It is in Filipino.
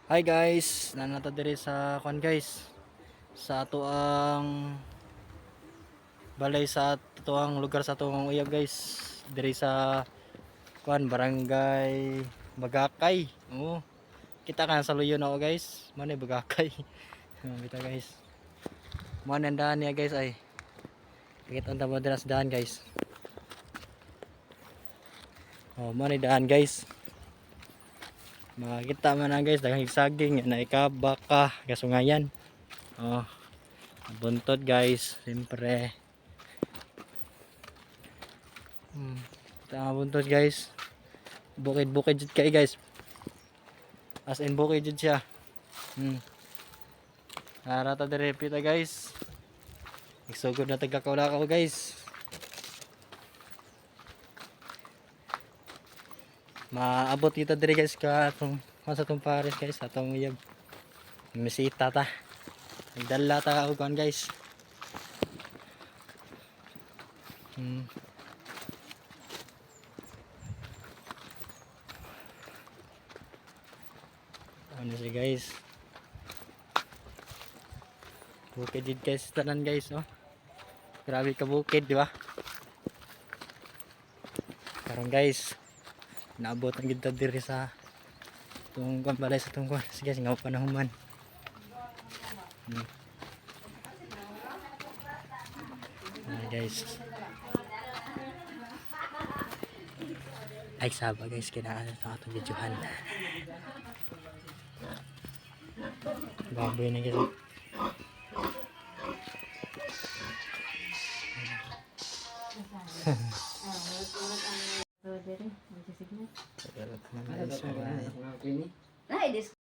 Hi guys, nanata diri sa kwan guys. Sa ato ang balay sa ato ang lugar sa atong uyab guys. Diri sa kwan barangay Bagakay. Oo. Kita kan sa luyo na guys. Mano Bagakay. Kita guys. Mo nandahan niya guys ay. Kita ang tamo dira sa daan guys. Oh, mo ni daan guys. Makita man na guys, daghang saging na ikabaka kasungayan. Oh, buntot guys, siyempre. Ito ang buntot guys. Bukid-bukid jud kay guys. As in bukid jud siya. Narata dire pita guys. Igsugod na tagkakaulakaw guys. Maabot kita dire guys ka atong sa atong pares guys, atong uyab. Misita ta. Nagdala ta og kan guys. Ano siya guys. Bukid jud guys tanan guys, oh. Grabe ka bukid, di ba? Karon guys, naabot ang gid ta diri sa tungkol balay sa tungkol. Sige, nga panahon man. Guys. Ay saba guys, kinaan sa atong videohan. Baboy na guys.